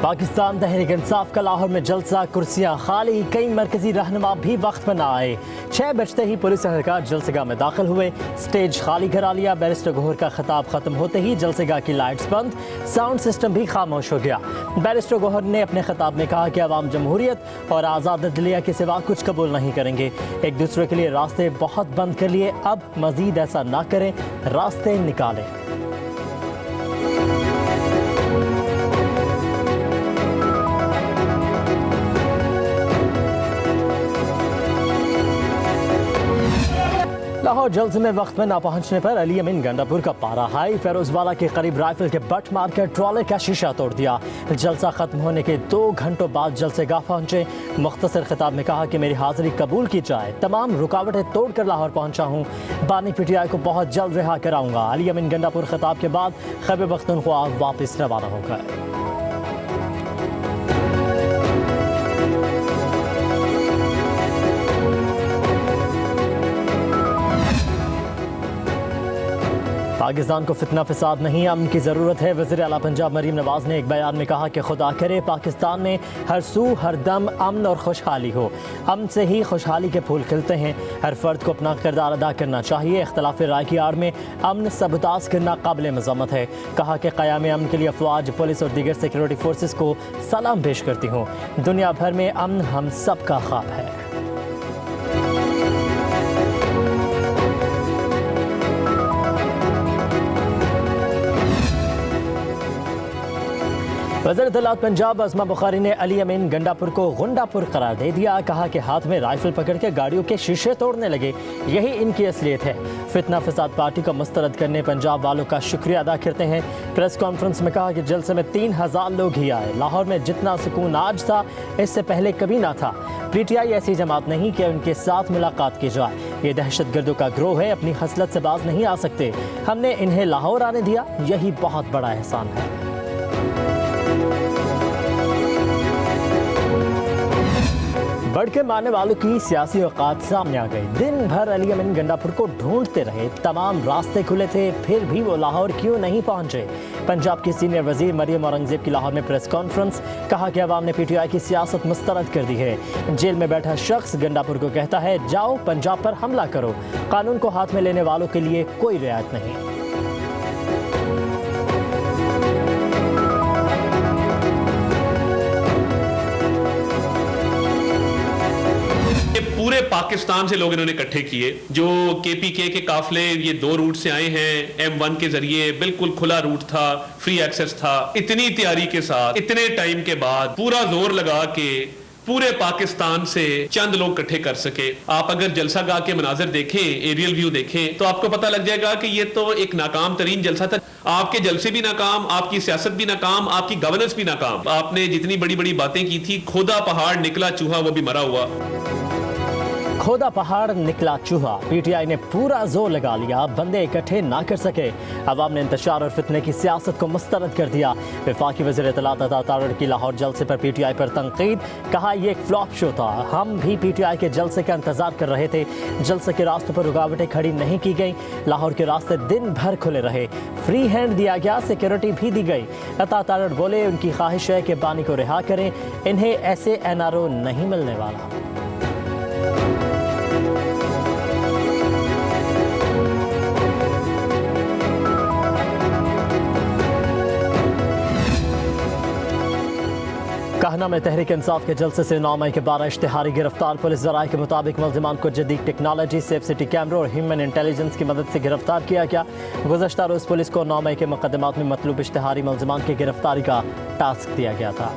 पाकिस्तान तहरीक इंसाफ का लाहौर में जलसा, कुर्सियां खाली, कई मरकजी रहनुमा भी वक्त पर न आए। 6 बजते ही पुलिस एहलकार जलसेगाह में दाखिल हुए, स्टेज खाली करा लिया। बैरिस्टर गौहर का खिताब खत्म होते ही जलसेगाह की लाइट्स बंद, साउंड सिस्टम भी खामोश हो गया। बैरिस्टर गौहर ने अपने खिताब में कहा कि अवाम जमहूरियत और आज़ाद अदलिया के सिवा कुछ कबूल नहीं करेंगे। एक दूसरे के लिए रास्ते बहुत बंद कर लिए, अब मजीद ऐसा ना करें, रास्ते निकालें। लाहौर जल्द में वक्त में ना पहुंचने पर अली अमीन गंडापुर का पारा हाई, फेरोजवाला के करीब राइफल के बट मारकर ट्रॉले का शीशा तोड़ दिया। जलसा खत्म होने के 2 घंटों बाद जलसेगाह पहुंचे। मुख्तसर खिताब में कहा कि मेरी हाजिरी कबूल की जाए, तमाम रुकावटें तोड़कर लाहौर पहुंचा हूं, बानी पीटीआई को बहुत जल्द रिहा कराऊंगा। अली अमीन गंडापुर खिताब के बाद खैबर पख्तूनख्वा वापस रवाना हो गए। पाकिस्तान को फितना फसाद नहीं, अमन की ज़रूरत है। वज़ीर आला पंजाब मरीम नवाज़ ने एक बयान में कहा कि खुदा करे पाकिस्तान में हर सू हर दम अमन और खुशहाली हो। अमन से ही खुशहाली के फूल खिलते हैं। हर फर्द को अपना किरदार अदा करना चाहिए। इख्तलाफ राय की आड़ में अमन सबताज करना काबिल मज़म्मत है। कहा कि क़याम अमन के लिए अफवाज, पुलिस और दीगर सिक्योरिटी फोर्सेस को सलाम पेश करती हूँ। दुनिया भर में अमन हम सब का ख्वाब है। वज़ीर इत्तलात पंजाब अज़मा बुखारी ने अली अमीन गंडापुर को गुंडापुर करार दे दिया। कहा कि हाथ में राइफल पकड़ के गाड़ियों के शीशे तोड़ने लगे, यही इनकी असलियत है। फितना फसाद पार्टी को मुस्तरद करने पंजाब वालों का शुक्रिया अदा करते हैं। प्रेस कॉन्फ्रेंस में कहा कि जलसे में 3000 लोग ही आए। लाहौर में जितना सुकून आज था, इससे पहले कभी ना था। पीटीआई ऐसी जमात नहीं कि उनके साथ मुलाकात की जाए। ये दहशतगर्दों का ग्रोह है, अपनी खसलत से बाज नहीं आ सकते। हमने इन्हें लाहौर आने दिया, यही बहुत बड़ा एहसान है। बढ़ के मारने वालों की सियासी औकात सामने आ गई। दिन भर अली अमीन गंडापुर को ढूंढते रहे, तमाम रास्ते खुले थे, फिर भी वो लाहौर क्यों नहीं पहुंचे। पंजाब की सीनियर वजीर मरियम औरंगजेब की लाहौर में प्रेस कॉन्फ्रेंस, कहा कि अवाम ने पीटीआई की सियासत मुस्तरद कर दी है। जेल में बैठा शख्स गंडापुर को कहता है जाओ पंजाब पर हमला करो। कानून को हाथ में लेने वालों के लिए कोई रियायत नहीं। पूरे पाकिस्तान से लोग इन्होंने इकट्ठे किए। जो केपीके के काफले ये 2 रूट से आए हैं, M1 के जरिए, बिल्कुल खुला रूट था, फ्री एक्सेस था। इतनी तैयारी के साथ, इतने टाइम के बाद पूरा जोर लगा के पूरे पाकिस्तान से चंद लोग इकट्ठे कर सके। आप अगर जलसागाह के मनाजिर देखें, एरियल व्यू देखें, तो आपको पता लग जाएगा कि ये तो एक नाकाम तरीन जलसा था। आपके जलसे भी नाकाम, आपकी सियासत भी नाकाम, आपकी गवर्नेंस भी नाकाम। आपने जितनी बड़ी बड़ी बातें की थी, खोदा पहाड़ निकला चूहा, वो भी मरा हुआ। खोदा पहाड़ निकला चूहा, पीटीआई ने पूरा जोर लगा लिया, बंदे इकट्ठे ना कर सके। अवाम ने इंतशार और फितने की सियासत को मुस्तरद कर दिया। वफाकी वज़ीर इत्तलात अता तारड़ की लाहौर जलसे पर पीटीआई पर तनकीद, कहा यह एक फ्लॉप शो था। हम भी पीटीआई के जलसे का इंतजार कर रहे थे। जलसे के रास्तों पर रुकावटें खड़ी नहीं की गई। लाहौर के रास्ते दिन भर खुले रहे, फ्री हैंड दिया गया, सिक्योरिटी भी दी गई। अता तारड़ बोले उनकी ख्वाहिश है कि बानी को रिहा करें, इन्हें ऐसे NRO नहीं मिलने वाला। कहना में तहरीक इंसाफ के जलसे से 9 मई के 12 इश्तिहारी गिरफ्तार। पुलिस ज़राए के मुताबिक मुल्ज़िमान को जदीद टेक्नोलॉजी, सेफ सिटी कैमरों और ह्यूमन इंटेलिजेंस की मदद से गिरफ्तार किया गया। गुज़श्ता रोज़ पुलिस को 9 मई के मुकदमात में मतलूब इश्तिहारी मुल्ज़िमान की गिरफ्तारी का टास्क दिया गया था।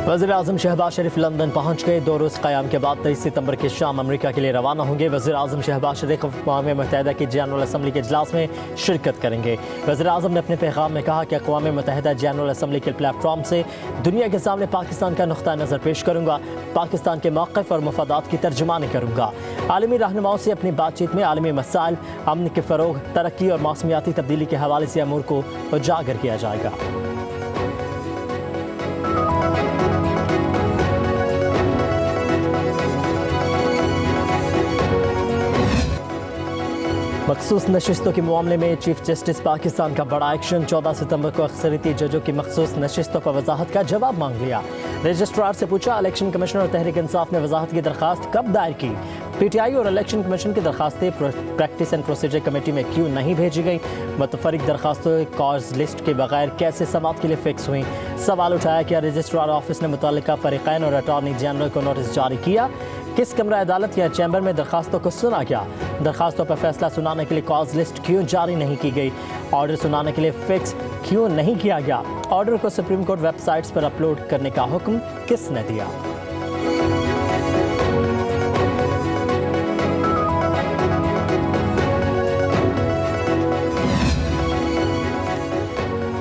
वज़ीर आज़म शहबाज शरीफ लंदन पहुंच गए। 2 रोज़ क़याम के बाद 23 सितंबर की शाम अमेरिका के लिए रवाना होंगे। वज़ीर आज़म शहबाज शरीफ अक़वाम मुत्तहिदा की जनरल असम्बली के इजलास में शिरकत करेंगे। वज़ीर आज़म ने अपने पैगाम में कहा कि अक़वाम मुत्तहिदा जनरल असम्बली के प्लेटफॉर्म से दुनिया के सामने पाकिस्तान का नुक़्ता नज़र पेश करूँगा, पाकिस्तान के मौक़िफ़ और मफादात की तर्जुमानी करूँगा। आलमी रहनुमाओं से अपनी बातचीत में आलमी मसाइल, अमन के फ़रोग़, तरक्की और मौसमियाती तब्दीली के हवाले से अमूर को उजागर किया जाएगा। मखसूस नशिस्तों के मामले में चीफ जस्टिस पाकिस्तान का बड़ा एक्शन। 14 सितंबर को अक्सरियती जजों की मखसूस नशिस्तों पर वजाहत का जवाब मांग लिया। रजिस्ट्रार से पूछा, इलेक्शन कमीशन और तहरीक इंसाफ ने वजाहत की दरखास्त कब दायर की? पीटीआई और इलेक्शन कमीशन की दरखास्तें प्रैक्टिस एंड प्रोसीजर कमेटी में क्यों नहीं भेजी गई? मुतफरिक दरखास्तों कॉज लिस्ट के बगैर कैसे समाअत के लिए फिक्स हुई? सवाल उठाया, क्या रजिस्ट्रार ऑफिस ने मुतल्लिका फरीकैन और अटॉर्नी जनरल को नोटिस जारी किया? किस कमरा अदालत या चैम्बर में दरखास्तों को सुना गया? दरखास्तों पर फैसला सुनाने के लिए कॉज लिस्ट क्यों जारी नहीं की गई? ऑर्डर सुनाने के लिए फिक्स क्यों नहीं किया गया? ऑर्डर को सुप्रीम कोर्ट वेबसाइट्स पर अपलोड करने का हुक्म किसने दिया?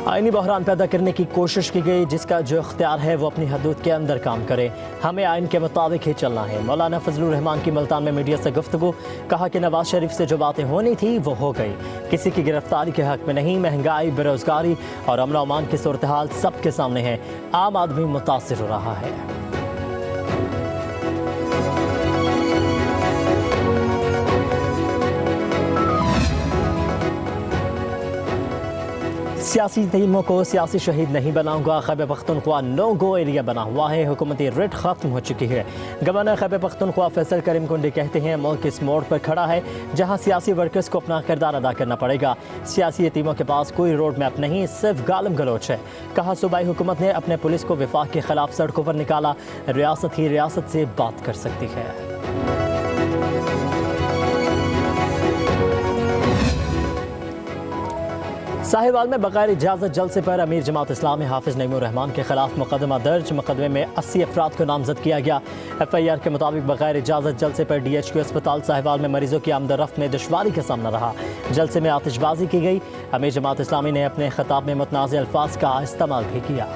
आईनी बहरान पैदा करने की कोशिश की गई, जिसका जो इख्तियार है वो अपनी हदूद के अंदर काम करे। हमें आइन के मुताबिक ही चलना है। मौलाना फजलुर रहमान की मुल्तान में मीडिया से गुफ्तगू। कहा कि नवाज शरीफ से जो बातें होनी थी वो हो गई, किसी की गिरफ्तारी के हक में नहीं। महंगाई, बेरोजगारी और अमन अमान की सूरत हाल सबके सामने है। आम आदमी मुतासिर हो रहा है। सियासी टीमों को सियासी शहीद नहीं बनाऊंगा। Khyber Pakhtunkhwa no go area बना हुआ है। हुकूमती रिट खत्म हो चुकी है। गवर्नर खैबर पख्तूनख्वा फैसल करीम कुंडी कहते हैं, मुल्क इस मोड़ पर खड़ा है जहां सियासी वर्कर्स को अपना किरदार अदा करना पड़ेगा। सियासी टीमों के पास कोई रोड मैप नहीं, सिर्फ गालम गलोच है। कहा, सूबाई हुकूमत ने अपने पुलिस को विफाक के खिलाफ सड़कों पर निकाला। रियासत ही रियासत से बात कर सकती है। साहिवाल में बगैर इजाज़त जलसे पर अमीर जमात इस्लामी हाफिज़ नईमुर रहमान के खिलाफ मुकदमा दर्ज। मुकदमे में 80 अफराद को नामजद किया गया। FIR के मुताबिक बगैर इजाज़त जलसे पर DHQ अस्पताल साहिवाल में मरीजों की आमदरफ्त में दुश्वारी का सामना रहा। जलसे में आतिशबाजी की गई। अमीर जमात इस्लामी ने अपने खिताब में मुतनाज़ अल्फाज का इस्तेमाल भी किया।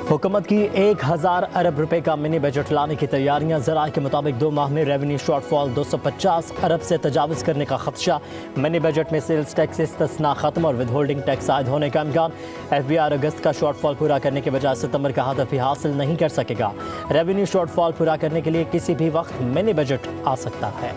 हुकूमत की 1000 अरब रुपए का मिनी बजट लाने की तैयारियां। ज़राए के मुताबिक 2 माह में रेवेन्यू शॉर्टफॉल 250 अरब से तजावज़ करने का खदशा। मिनी बजट में सेल्स टैक्स इस्तिस्ना खत्म और विद होल्डिंग टैक्स आयद होने का इम्कान। FBR अगस्त का शॉर्टफॉल पूरा करने के बजाय सितंबर का हदफ ही हासिल नहीं कर सकेगा। रेवेन्यू शॉर्टफॉल पूरा करने के लिए किसी भी वक्त मिनी बजट आ सकता है।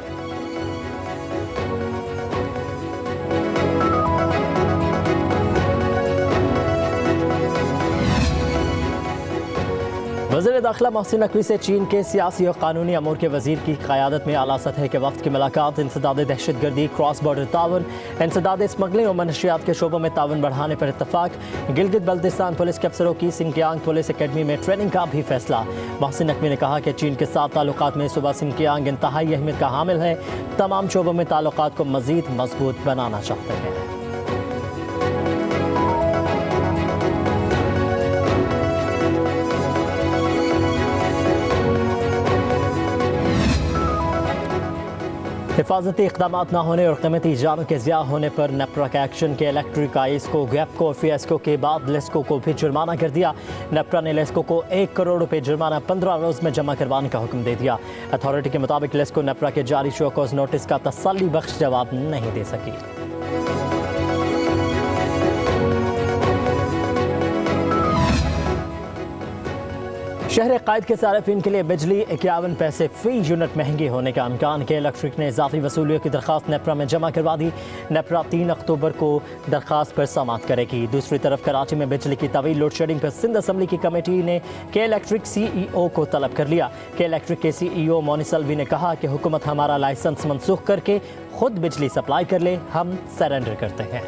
वज़ीर दाखिला मोहसिन नकवी से चीन के सियासी और कानूनी अमूर के वज़ीर की क़यादत में आला सतह के वफ़द की मुलाकात। इंसदाद दहशतगर्दी, क्रॉस बॉर्डर ताउन, इंसदाद स्मगलिंग और मनशियात के शोबों में ताउन बढ़ाने पर इत्तफाक। गिलगित बल्तिस्तान पुलिस के अफसरों की सिंकियांग पुलिस अकेडमी में ट्रेनिंग का भी फैसला। मोहसिन नकवी ने कहा कि चीन के साथ ताल्लुकात में सूबा सिंकियांग इंतहाई अहमियत का हामिल है। तमाम शोबों में ताल्लुकात को मज़ीद मजबूत बनाना चाहते हैं। हिफाजती इक़दाम न होने और कीमती जानों के ज़िया होने पर नेपरा के एक्शन के इलेक्ट्रिक आईएसको, गैपको और फियास्को के बाद लेस्को को भी जुर्माना कर दिया। नेपरा ने लेस्को को 1 करोड़ रुपए जुर्माना 15 रोज़ में जमा करवाने का हुक्म दे दिया। अथॉरिटी के मुताबिक लेस्को नेपरा के जारी शोकॉज नोटिस का तसल्ली बख्श जवाब नहीं दे सकी। शहर कायद के सार्फिन के लिए बिजली 51 पैसे फी यूनिट महंगी होने का इम्कान के इलेक्ट्रिक ने इजाफी वसूलियों की दरखास्त नेपरा में जमा करवा दी। नेपरा 3 अक्टूबर को दरखास्त पर समाअत करेगी। दूसरी तरफ कराची में बिजली की तवील लोड शेडिंग पर सिंध असम्बली की कमेटी ने के इलेक्ट्रिक CEO को तलब कर लिया। के इलेक्ट्रिक के CEO मोनी सल्वी ने कहा कि हुकूमत हमारा लाइसेंस मनसूख करके खुद बिजली सप्लाई कर ले, हम सरेंडर करते हैं।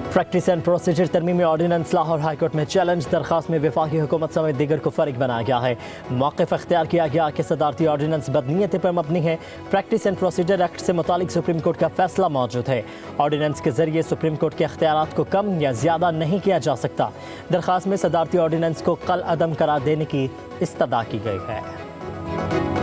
प्रैक्टिस एंड प्रोसीजर तरमीमी ऑर्डिनेंस लाहौर हाईकोर्ट में चैलेंज। दरखास्त में वफाकी हुकूमत समेत दीगर को फ़र्क बनाया गया है। मौक़िफ़ अख्तियार किया गया कि सदारती ऑर्डिनेंस बदनीयत पर मबनी है। प्रैक्टिस एंड प्रोसीजर एक्ट से मुतालिक सुप्रीम कोर्ट का फैसला मौजूद है। ऑर्डिनेंस के जरिए सुप्रीम कोर्ट के अख्तियारात को कम या ज़्यादा नहीं किया जा सकता। दरखास्त में सदारती ऑर्डिनेंस को कल अदम करार देने की इस्तदा की गई है।